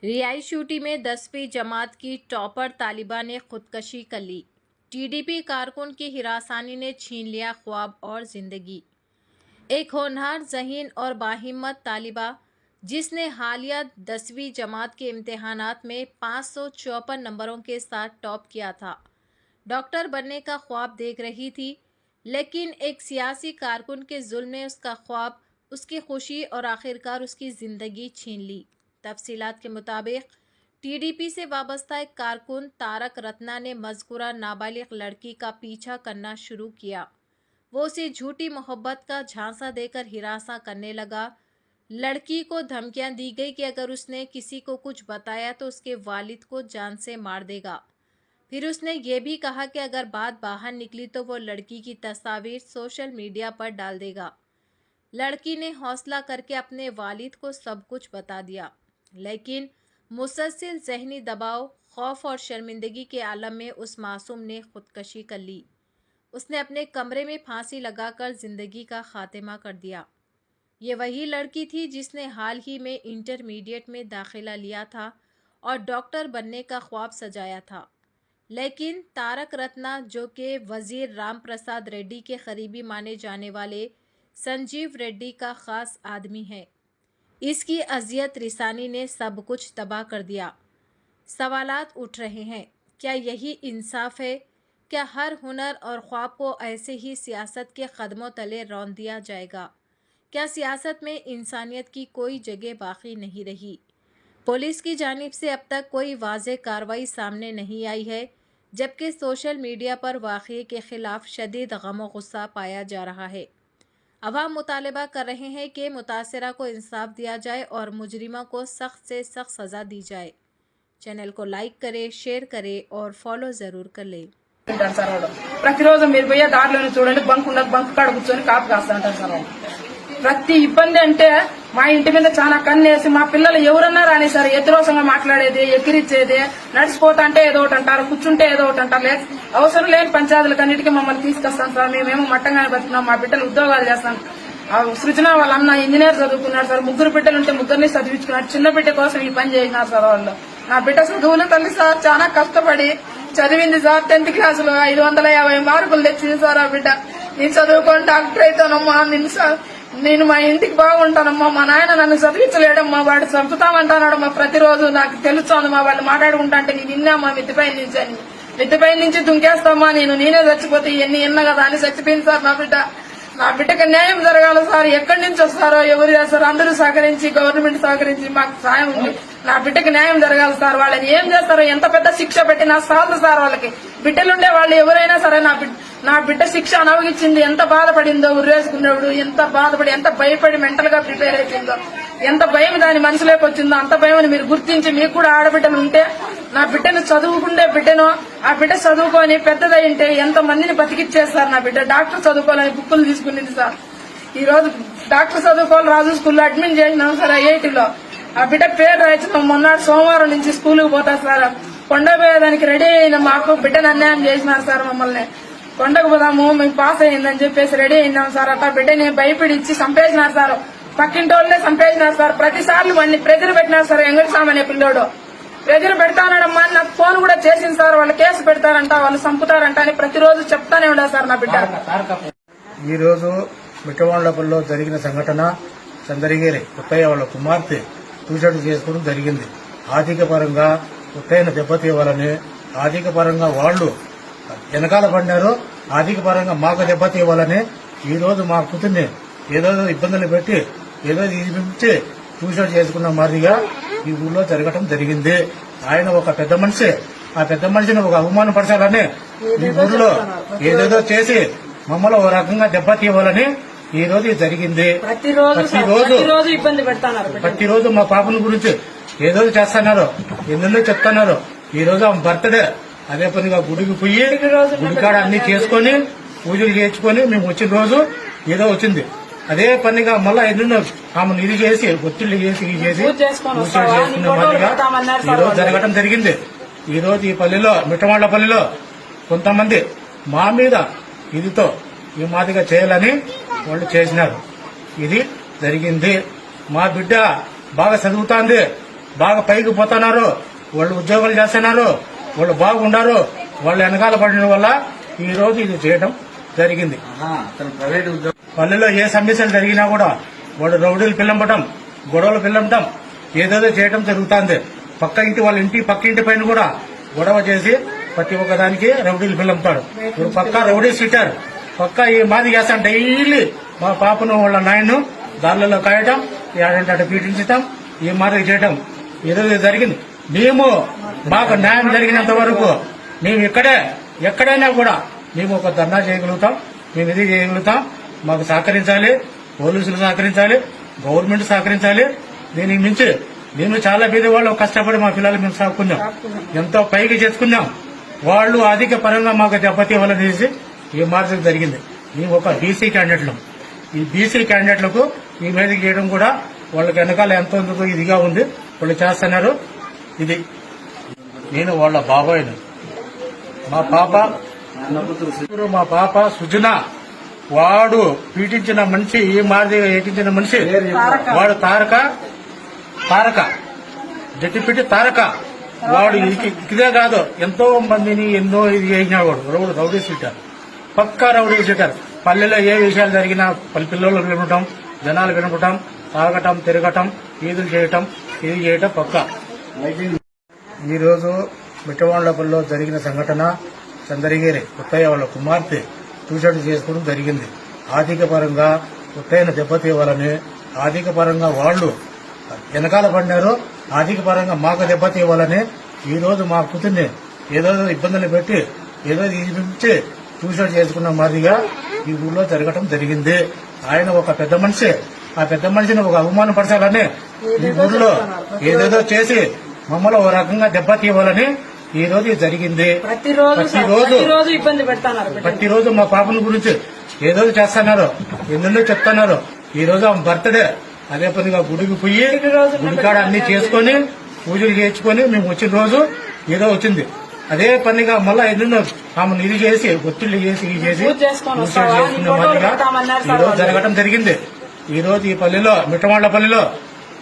रिहाइश UT में 10वीं जमात की टॉपर तालिबा ने खुदकशी कर ली। टीडीपी कारकुन की हिरासानी ने छीन लिया ख्वाब और जिंदगी। एक होनहार, ज़हीन और बाहिम्मत तालिबा जिसने हालिया 10वीं जमात के इम्तिहानात में 554 नंबरों के साथ टॉप किया था, डॉक्टर बनने का ख्वाब देख रही थी, लेकिन एक सियासी कारकुन के जुल्म ने उसका ख्वाब, उसकी खुशी और आखिरकार उसकी ज़िंदगी छीन ली। तफसीलात के मुताबिक टीडीपी से वाबस्ता एक कारकुन तारक रत्ना ने मज़कूरा नाबालिग लड़की का पीछा करना शुरू किया। वो उसे झूठी मोहब्बत का झांसा देकर हिरासा करने लगा। लड़की को धमकियां दी गई कि अगर उसने किसी को कुछ बताया तो उसके वालिद को जान से मार देगा। फिर उसने ये भी कहा कि अगर बात बाहर निकली तो वो लड़की की तस्वीर सोशल मीडिया पर डाल देगा। लड़की ने हौसला करके अपने वालिद को सब कुछ बता दिया, लेकिन मुसलसल ज़हनी दबाव, खौफ और शर्मिंदगी के आलम में उस मासूम ने खुदकशी कर ली। उसने अपने कमरे में फांसी लगाकर ज़िंदगी का खात्मा कर दिया। ये वही लड़की थी जिसने हाल ही में इंटरमीडिएट में दाखिला लिया था और डॉक्टर बनने का ख्वाब सजाया था, लेकिन तारक रत्ना, जो कि वज़ीर राम प्रसाद रेड्डी के करीबी माने जाने वाले संजीव रेड्डी का ख़ास आदमी है, इसकी अजियत रिसानी ने सब कुछ तबाह कर दिया। सवालात उठ रहे हैं, क्या यही इंसाफ है? क्या हर हुनर और ख्वाब को ऐसे ही सियासत के कदमों तले रौंद दिया जाएगा? क्या सियासत में इंसानियत की कोई जगह बाकी नहीं रही? पुलिस की जानिब से अब तक कोई वाज़ेह कार्रवाई सामने नहीं आई है, जबकि सोशल मीडिया पर वाक़ये के खिलाफ शदीद गम गुस्सा पाया जा रहा है। अवाम मुतालबा कर रहे हैं कि मुतासिरा को इंसाफ दिया जाए और मुजरिमा को सख्त से सख्त सज़ा दी जाए। चैनल को लाइक करें, शेयर करें और फॉलो ज़रूर कर लें। ప్రతిరోజు మీరు పోయే దారిలోనే చూడండి, బంక్ ఉన్నది, బంక్ కాడ కూర్చొని కాపు కాస్తా ఉంటారు సార్. ప్రతి ఇబ్బంది అంటే మా ఇంటి మీద చాలా కన్నేసి మా పిల్లలు ఎవరన్నా రాని సార్ ఎదురోసంగా మాట్లాడేది, ఎక్కిరిచ్చేది, నడిచిపోతా అంటే ఏదో ఒకటి అంటారు, కూర్చుంటే ఏదో ఒకటి అంటారు. అవసరం లేని పంచాయతీలకన్నిటికీ మమ్మల్ని తీసుకొస్తాం సార్. మేమేమో మట్టంగానే బతున్నాం, మా బిడ్డలు ఉద్యోగాలు చేస్తాం. సృజన వాళ్ళ అన్న ఇంజనీర్ చదువుకున్నాడు సార్, ముగ్గురు బిడ్డలు ఉంటే ముగ్గురిని చదివించుకున్నాడు. చిన్న బిడ్డ కోసం ఈ పని చేసినారు సార్ వాళ్ళు. నా బిడ్డ చదువులు తల్లి సార్ చాలా కష్టపడి చదివింది సార్. 10th క్లాసులో 550 మార్కులు తెచ్చింది సార్ ఆ బిడ్డ. నేను చదువుకొని డాక్టర్ అవుతానమ్మా, నేను మా ఇంటికి బాగుంటానమ్మా, మా నాయన నన్ను చదివించలేడమ్మా, వాడు చంపుతామంటానాడమ్మా. ప్రతిరోజు నాకు తెలుస్తోందమ్మా, వాళ్ళు మాట్లాడుకుంటా అంటే నేను విన్నామా మిద్దిపై నుంచి అని. మిద్దిపై నుంచి దుంకేస్తామా, నేనే చచ్చిపోతే ఇవన్నీ విన్నా కదా అని చచ్చిపోయింది సార్ నా బిడ్డ. నా బిడ్డకి న్యాయం జరగాలి సార్. ఎక్కడి నుంచి వస్తారో, ఎవరు చేస్తారో అందరూ సహకరించి, గవర్నమెంట్ సహకరించి మాకు సాయం ఉంది. నా బిడ్డకి న్యాయం జరగాలి సార్. వాళ్ళని ఏం చేస్తారో, ఎంత పెద్ద శిక్ష పెట్టినా చాలు సార్. వాళ్ళకి బిడ్డలుండే వాళ్ళు ఎవరైనా సరే నా బిడ్డ శిక్ష అనుభవించింది, ఎంత బాధపడిందో, ఉరేసుకునేవాడు ఎంత బాధపడి, ఎంత భయపడి మెంటల్ గా ప్రిపేర్ అయిపోయిందో, ఎంత భయం దాని మనసులోకి వచ్చిందో, అంత భయం మీరు గుర్తించి, మీకు కూడా ఆడబిడ్డలు ఉంటే నా బిడ్డను చదువుకుండే బిడ్డను ఆ బిడ్డ చదువుకొని పెద్దదైంటే ఎంత మందిని బతికిచ్చేస్తారు. నా బిడ్డ డాక్టర్ చదువుకోవాలని బుక్కులు తీసుకునేది సార్. ఈ రోజు డాక్టర్ చదువుకోవాలి రాజు స్కూల్లో అడ్మిట్ చేసినాం సార్, ఐఐటీలో. ఆ బిడ్డ పేరు రాయించినాం. మొన్నటి సోమవారం నుంచి స్కూల్కి పోతా సార్. కొండకు పోయేదానికి రెడీ అయిన మాకు బిడ్డను అన్యాయం చేసినారు సార్. మమ్మల్ని కొండకు పోదాము, మేము పాస్ అయ్యిందని చెప్పేసి రెడీ అయినాం సార్. అట్లా బిడ్డని భయపడిచ్చి చంపేసినారు సార్. పక్కింటి వాళ్ళనే చంపేసినారు సార్. ప్రతిసార్లు మళ్ళీ ప్రెజర్ పెట్టినారు సార్. వెంకటస్వామి అనే పిల్లోడు ప్రెజర్ పెడతానడమ్మా అని నాకు ఫోన్ కూడా చేసింది సార్. వాళ్ళు కేసు పెడతారంట, వాళ్ళు చంపుతారంట అని ప్రతిరోజు చెప్తానే ఉండాలి సార్ నా బిడ్డ. ఈ రోజు మిట్టవాళ్లపల్లిలో జరిగిన సంఘటన చంద్రగిరి పుట్టయ్య వాళ్ళ కుమార్తె సూసైడ్ చేసుకోవడం జరిగింది. ఆర్థిక పరంగా పుట్టయ్యను దెబ్బతీయాలని ఆర్థిక పరంగా వాళ్ళు వెనకాల పడినారు. ఆర్థిక పరంగా మాకు దెబ్బతీయాలని ఈ రోజు మా కూతుర్ని ఏదో ఇబ్బందులు పెట్టి ఏదో ఇచ్చి సూసైడ్ చేసుకున్న మాదిరిగా ఈ ఊళ్ళో జరగటం జరిగింది. ఆయన ఒక పెద్ద మనిషి, ఆ పెద్ద మనిషిని ఒక అవమానపరచాలని ఈ ఊళ్ళో ఏదేదో చేసి మమ్మల్ని ఒక రకంగా దెబ్బతీయాలని ఈ రోజు జరిగింది. ప్రతిరోజు మా పాపల గురించి ఏదో చేస్తున్నారు, ఎన్నెన్నో చెప్తున్నారు. ఈ రోజు ఆమె బర్త్డే, అదే పనిగా గుడికి పోయి గుడికాడ అన్ని చేసుకుని పూజలు చేయించుకొని మేము వచ్చిన రోజు ఏదో వచ్చింది. అదే పనిగా మళ్ళా ఎన్నెన్నో ఆమెను ఇది చేసి ఒత్తిళ్లు చేసి చేసుకునే మాదిరిగా ఈ రోజు జరగటం జరిగింది. ఈ రోజు ఈ పల్లెలో, మిట్టవాళ్లపల్లిలో కొంతమంది మా మీద ఇదితో ఈ మాదిరిగా చేయాలని వాళ్ళు చేసినారు. ఇది జరిగింది. మా బిడ్డ బాగా చదువుతాంది, బాగా పైకి పోతున్నారు, వాళ్ళు ఉద్యోగాలు చేస్తున్నారు, వాళ్ళు బాగుండారు, వాళ్ళు వెనకాల పడిన వల్ల ఈ రోజు ఇది చేయడం జరిగింది. పల్లెలో ఏ సమస్యలు జరిగినా కూడా వాళ్ళు రౌడీలు పిల్లంపటం, గొడవలు పిల్లంపటం, ఏదేదో చేయడం జరుగుతుంది. పక్క ఇంటి వాళ్ళ ఇంటి పక్క ఇంటి పైన కూడా గొడవ చేసి ప్రతి ఒక్కదానికి రౌడీలు పిల్లంపుతాడు. ఇప్పుడు పక్క రౌడీ సీటర్ పక్క ఈ మాది చేస్తాం. డైలీ మా పాపను వాళ్ళ నాయన్ను దారులలో కాయటం, ఏడంటే అటు పీడించటం, ఈ మాదిరి చేయటం ఈరోజు జరిగింది. మేము మాకు న్యాయం జరిగినంత వరకు మేము ఎక్కడైనా కూడా మేము ఒక ధర్నా చేయగలుగుతాం, మేము ఇది చేయగలుగుతాం. మాకు సహకరించాలి, పోలీసులు సహకరించాలి, గవర్నమెంట్ సహకరించాలి. దీనికి మించి మేము చాలా పేద వాళ్ళు కష్టపడి మా పిల్లలు మేము సాగుకున్నాం, ఎంతో పైకి చేసుకున్నాం. వాళ్ళు అధిక పరంగా మాకు దెబ్బతి వల్ల తీసి ఈ మార్చడం జరిగింది. మేము ఒక బీసీ క్యాండిడేట్లు, ఈ బీసీ క్యాండిడేట్లకు ఈ మీదకి చేయడం కూడా వాళ్ళకి వెనకాల ఎంతో ఇదిగా ఉంది, వాళ్ళు చేస్తున్నారు. ఇది నేను వాళ్ళ బాబాయ్ను. మా పాప సుజన, వాడు పీటించిన మనిషి, ఈ మాదిరిగా ఏటించిన మనిషి వాడు తారక జట్టిపెట్టి తారక. వాడు ఇదే కాదు, ఎంతో మందిని ఎన్నో ఇది చేసినాడు. వాడు రౌడీ సీటర్, పక్కా రౌడీ సీటర్. పల్లెలో ఏ విషయాలు జరిగినా పిల్లలు వినటం, జనాలు వినపటం, తాగటం, తిరగటం, ఈదులు చేయటం, ఇది చేయటం పక్కా. ఈరోజు మిట్టవాండ్లపల్లిలో జరిగిన సంఘటన చంద్రగిరి కొత్తయ్య వాళ్ళ కుమార్తె సూసైడ్ చేసుకోవడం జరిగింది. ఆర్థిక పరంగా కొత్తయ్యను దెబ్బతీయాలని ఆర్థిక పరంగా వాళ్ళు వెనకాల పడినారు, ఆర్థిక పరంగా మాకు దెబ్బతీయాలని ఈ రోజు మా కూతుర్ని ఏదో ఇబ్బందులు పెట్టి ఏదో ఇచ్చి సూసైడ్ చేసుకున్న మాదిరిగా ఈ ఊళ్ళో జరగటం జరిగింది. ఆయన ఒక పెద్ద మనిషి, ఆ పెద్ద మనిషిని ఒక అవమానపరచాలని ఈ ఊళ్ళో ఏదేదో చేసి మమ్మల్ని ఓ రకంగా దెబ్బతీయాలని ఈ రోజు జరిగింది. ప్రతిరోజు మా పాపల గురించి ఏదో చేస్తున్నారు, ఎన్నెన్నో చెప్తున్నారు. ఈ రోజు ఆమె బర్త్డే, అదే పనిగా గుడికి పోయి గుడికాడ అన్ని చేసుకుని పూజలు చేయించుకొని మేము వచ్చిన రోజు ఏదో వచ్చింది. అదే పనిగా మళ్ళా ఎన్నెన్నో ఆమెను ఇది చేసి ఒత్తిళ్లు చేసి ఇది చేసి సూసైడ్ చేసుకునే మాదిరిగా ఈ రోజు జరగడం జరిగింది. ఈ రోజు ఈ పల్లెలో మిట్టవాండ్లపల్లిలో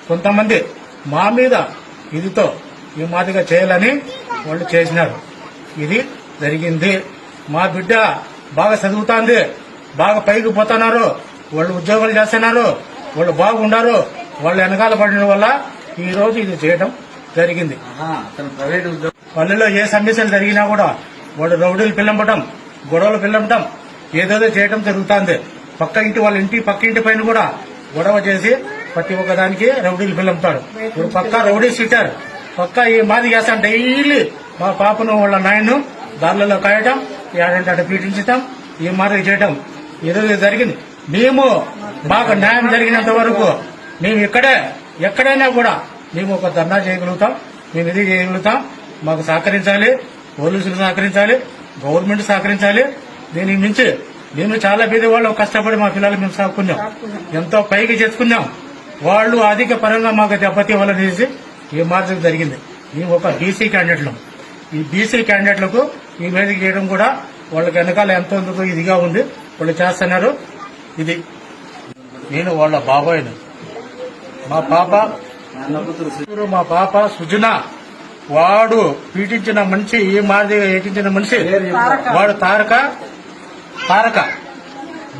కొంతమంది మా మీద ఇదితో ఈ మాదిరిగా చేయాలని వాళ్ళు చేసినారు. ఇది జరిగింది. మా బిడ్డ బాగా చదువుతోంది, బాగా పైకి పోతున్నారు, వాళ్ళు ఉద్యోగాలు చేస్తున్నారు, వాళ్ళు బాగుండారు, వాళ్ళు వెనకాల పడిన వల్ల ఈ రోజు ఇది చేయడం జరిగింది. పల్లెలో ఏ సమస్యలు జరిగినా కూడా వాళ్ళు రౌడీలు పిల్లంపటం, గొడవలు పిల్లంపటం, ఏదేదో చేయడం జరుగుతుంది. పక్క ఇంటి వాళ్ళ ఇంటి పక్క ఇంటి పైన కూడా గొడవ చేసి ప్రతి ఒక్కదానికి రౌడీలు పిల్లంపుతాడు. ఇప్పుడు పక్క రౌడీ సీటర్ పక్క ఈ మాది చేస్తాం. డైలీ మా పాపను వాళ్ళ నాయన్ను దారులలో కాయటం, ఏడంటే అటు పీడించటం, ఈ మాదిరి చేయటం ఈరోజు జరిగింది. మేము మాకు న్యాయం జరిగినంత వరకు మేము ఎక్కడైనా కూడా మేము ఒక ధర్నా చేయగలుగుతాం, మేము ఇది చేయగలుగుతాం. మాకు సహకరించాలి, పోలీసులు సహకరించాలి, గవర్నమెంట్ సహకరించాలి. దీనికి మించి మేము చాలా పేద వాళ్ళు కష్టపడి మా పిల్లలు మేము సాగుకున్నాం, ఎంతో పైకి చేసుకున్నాం. వాళ్ళు అధిక పరంగా మాకు దెబ్బతి వల్ల తీసి ఈ మార్చడం జరిగింది. మేము ఒక బీసీ క్యాండిడేట్లు, ఈ బీసీ క్యాండిడేట్లకు ఈ మీదకి చేయడం కూడా వాళ్ళకి వెనకాల ఎంతో ఇదిగా ఉంది, వాళ్ళు చేస్తున్నారు. ఇది నేను వాళ్ళ బాబాయ్ను. మా పాప సుజన, వాడు పీటించిన మనిషి, ఈ మాదిరిగా ఏటించిన మనిషి వాడు తారక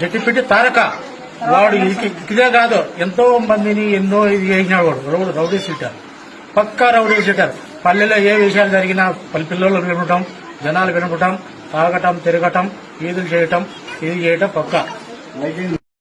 జట్టిపెట్టి తారక. వాడు ఇదే కాదు, ఎంతో మందిని ఎన్నో ఇది చేసినాడు. వాడు రౌడీ సీటర్, పక్కా రౌడీ సీటర్. పల్లెలో ఏ విషయాలు జరిగినా పిల్లలు వినపటం, జనాలు వినపటం, తాగటం, తిరగటం, ఈదులు చేయటం, ఇది చేయటం పక్కా.